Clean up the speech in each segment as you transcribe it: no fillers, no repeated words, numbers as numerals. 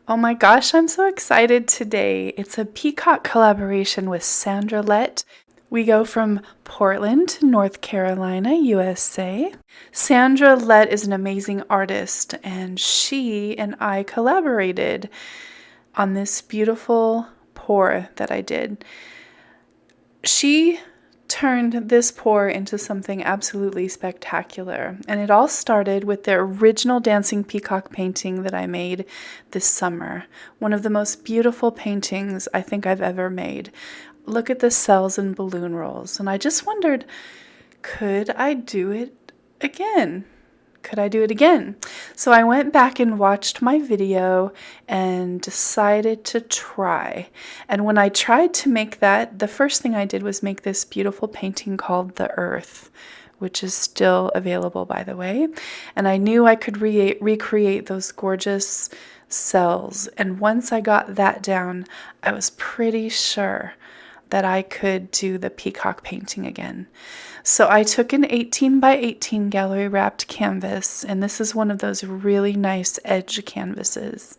Oh my gosh, I'm so excited today. It's a Peacock collaboration with Sandra Lett. We go from Portland to North Carolina, USA. Sandra Lett is an amazing artist, and she and I collaborated on this beautiful pour that I did. She turned this pour into something absolutely spectacular. And it all started with the original dancing peacock painting that I made this summer. One of the most beautiful paintings I think I've ever made. Look at the cells and balloon rolls. And I just wondered, could I do it again? Could I do it again? So I went back and watched my video and decided to try. And when I tried to make that, the first thing I did was make this beautiful painting called The Earth, which is still available, by the way. And I knew I could recreate those gorgeous cells. And once I got that down, I was pretty sure that I could do the peacock painting again. So I took an 18 by 18 gallery wrapped canvas, and this is one of those really nice edge canvases.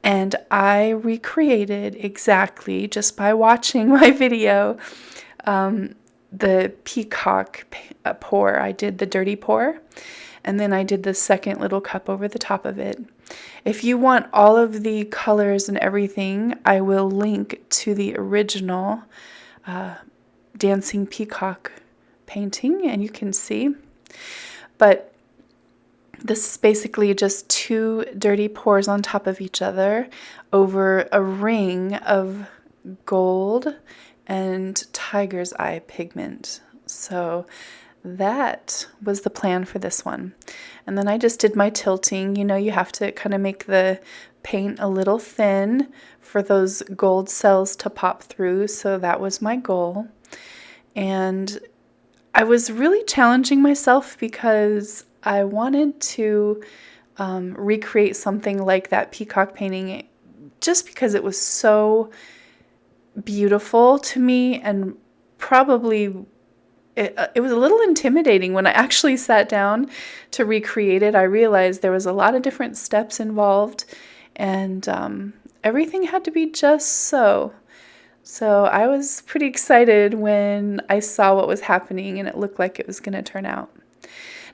And I recreated exactly, just by watching my video, the peacock pour. I did the dirty pour, and then I did the second little cup over the top of it. If you want all of the colors and everything, I will link to the original dancing peacock painting, and you can see. But this is basically just two dirty pours on top of each other over a ring of gold and tiger's eye pigment. So that was the plan for this one. And then I just did my tilting. You know, you have to kind of make the paint a little thin for those gold cells to pop through. So that was my goal. And I was really challenging myself because I wanted to recreate something like that peacock painting just because it was so beautiful to me, and probably it was a little intimidating when I actually sat down to recreate it. I realized there was a lot of different steps involved, and everything had to be just so. So I was pretty excited when I saw what was happening and it looked like it was going to turn out.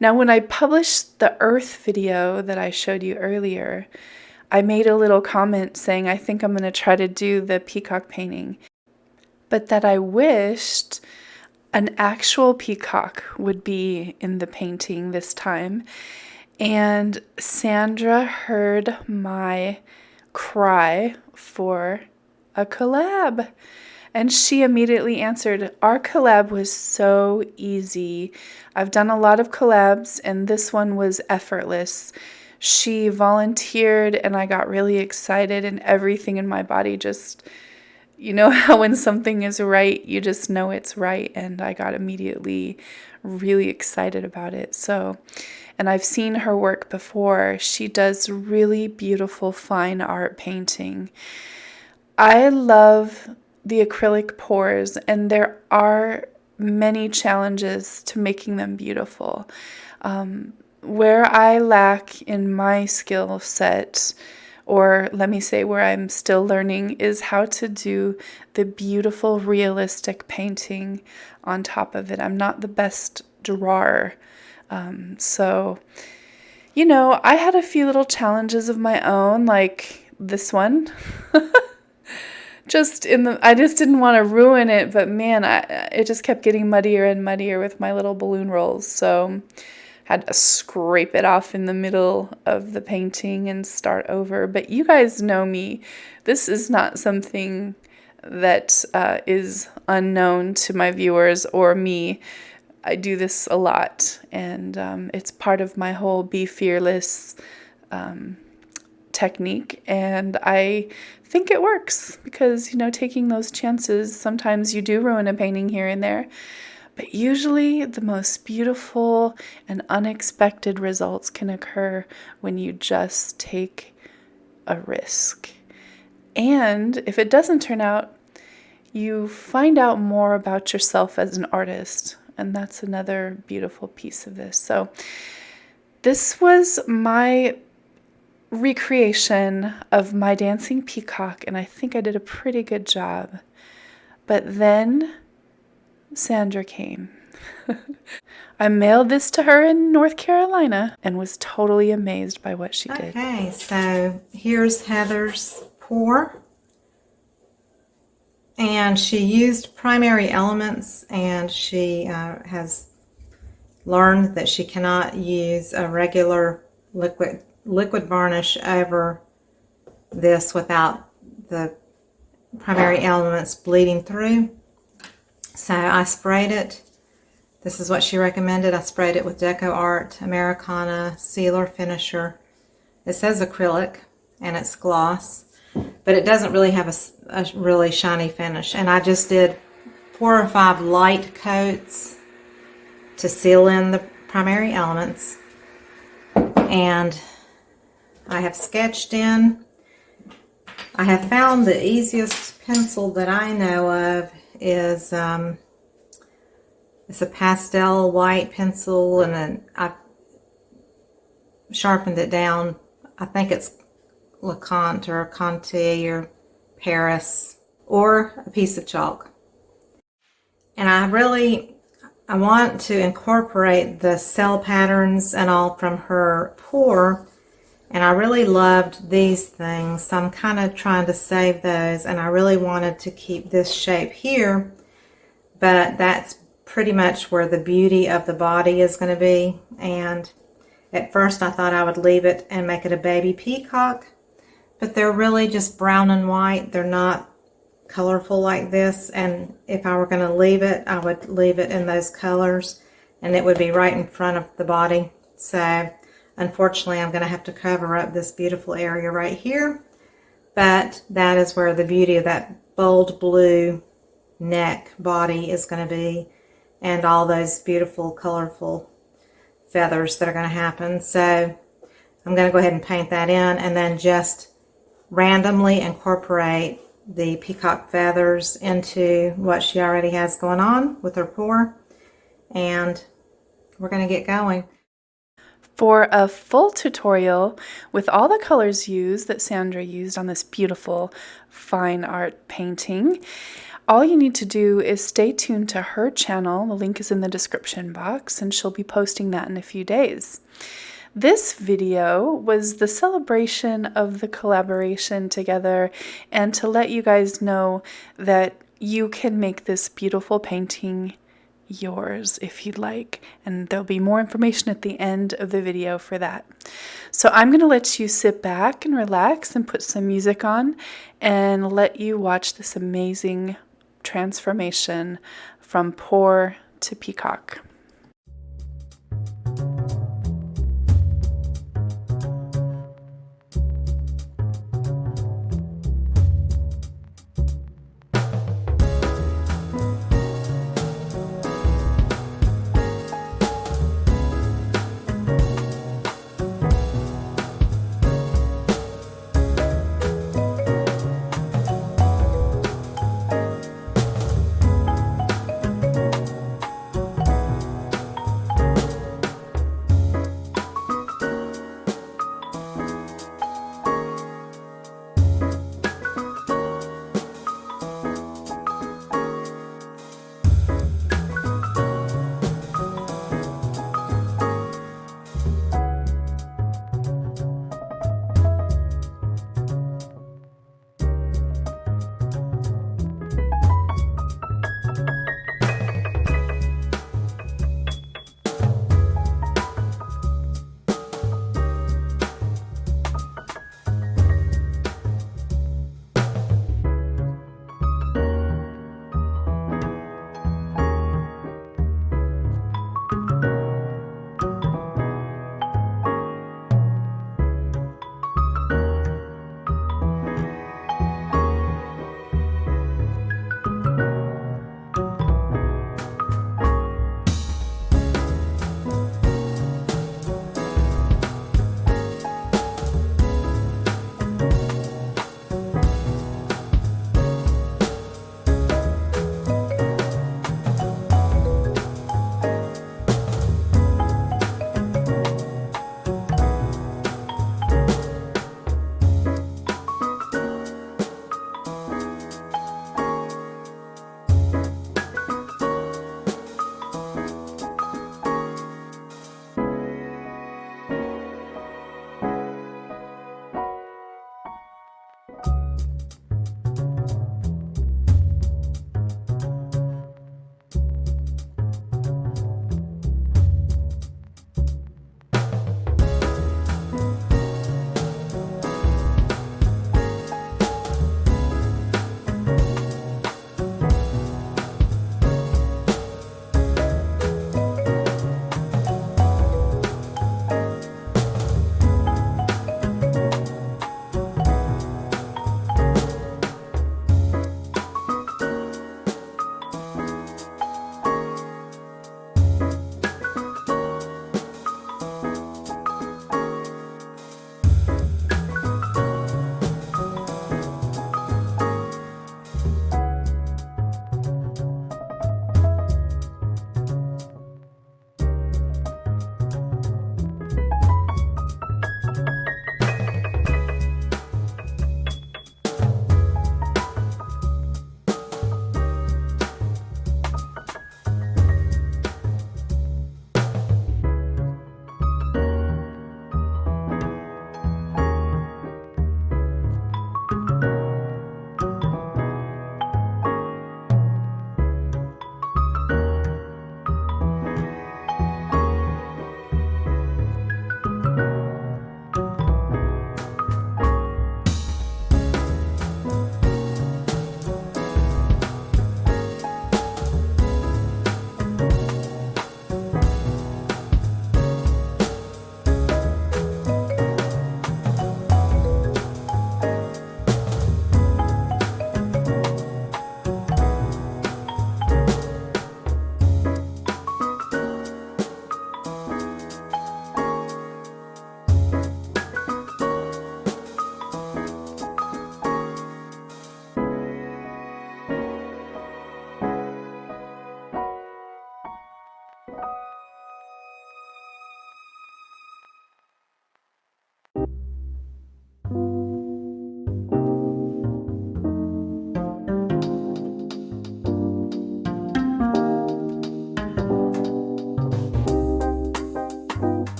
Now, when I published the Earth video that I showed you earlier, I made a little comment saying I think I'm going to try to do the peacock painting, but that I wished an actual peacock would be in the painting this time. And Sandra heard my cry for a collab, and she immediately answered. Our collab was so easy. I've done a lot of collabs, and this one was effortless. She volunteered, and I got really excited, and everything in my body just, you know how when something is right, you just know it's right, and I got immediately really excited about it. So, and I've seen her work before. She does really beautiful fine art painting. I love the acrylic pours, and there are many challenges to making them beautiful. Where I lack in my skill set, or let me say where I'm still learning, is how to do the beautiful realistic painting on top of it. I'm not the best drawer. So, you know, I had a few little challenges of my own, like this one. I just didn't want to ruin it, but man, it just kept getting muddier and muddier with my little balloon rolls. So had to scrape it off in the middle of the painting and start over. But you guys know me. This is not something that is unknown to my viewers or me. I do this a lot, and it's part of my whole Be Fearless technique, and I think it works because, you know, taking those chances, sometimes you do ruin a painting here and there, but usually the most beautiful and unexpected results can occur when you just take a risk. And if it doesn't turn out, you find out more about yourself as an artist, and that's another beautiful piece of this. So this was my recreation of my dancing peacock, and I think I did a pretty good job. But then Sandra came. I mailed this to her in North Carolina and was totally amazed by what she did. Okay, so here's Heather's pour. And she used primary elements, and she has learned that she cannot use a regular liquid varnish over this without the primary elements bleeding through. So I sprayed it. This is what she recommended. I sprayed it with Deco Art Americana Sealer Finisher. It says acrylic and it's gloss, but it doesn't really have a really shiny finish. And I just did 4 or 5 light coats to seal in the primary elements. And I have sketched in. I have found the easiest pencil that I know of is it's a pastel white pencil, and then I sharpened it down. I think it's LeConte or Conte or Paris, or a piece of chalk. And I want to incorporate the cell patterns and all from her pour, and I really loved these things, so I'm kind of trying to save those, and I really wanted to keep this shape here, but that's pretty much where the beauty of the body is going to be. And at first I thought I would leave it and make it a baby peacock, but they're really just brown and white. They're not colorful like this, and if I were going to leave it, I would leave it in those colors, and it would be right in front of the body. So unfortunately I'm going to have to cover up this beautiful area right here, but that is where the beauty of that bold blue neck body is going to be, and all those beautiful colorful feathers that are going to happen. So I'm going to go ahead and paint that in, and then just randomly incorporate the peacock feathers into what she already has going on with her pour, and we're going to get going. For a full tutorial with all the colors used that Sandra used on this beautiful fine art painting, all you need to do is stay tuned to her channel. The link is in the description box, and she'll be posting that in a few days. This video was the celebration of the collaboration together, and to let you guys know that you can make this beautiful painting yours if you'd like, and there'll be more information at the end of the video for that. So I'm going to let you sit back and relax and put some music on and let you watch this amazing transformation from pour to peacock.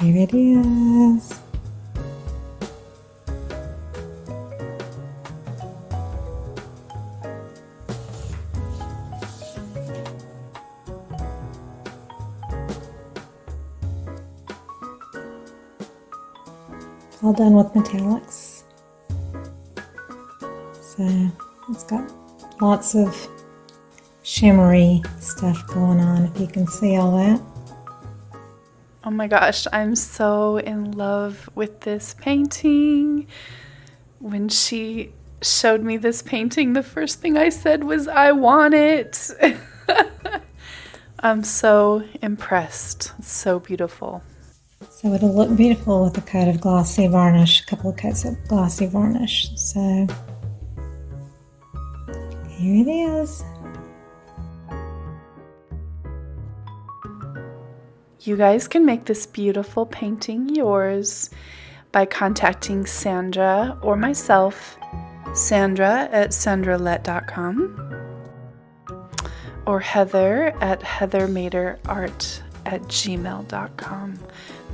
Here it is. All done with metallics. So it's got lots of shimmery stuff going on, if you can see all that. Oh my gosh, I'm so in love with this painting. When she showed me this painting, the first thing I said was, I want it. I'm so impressed. It's so beautiful. So it'll look beautiful with a coat of glossy varnish, a couple of coats of glossy varnish. So here it is. You guys can make this beautiful painting yours by contacting Sandra or myself, Sandra at sandralett.com, or Heather at heathermaderart@gmail.com.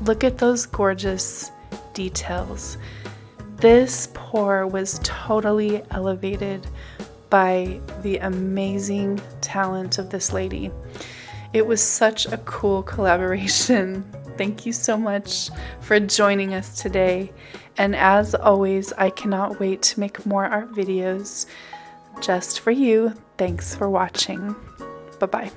Look at those gorgeous details. This pour was totally elevated by the amazing talent of this lady. It was such a cool collaboration. Thank you so much for joining us today. And as always, I cannot wait to make more art videos just for you. Thanks for watching. Bye-bye.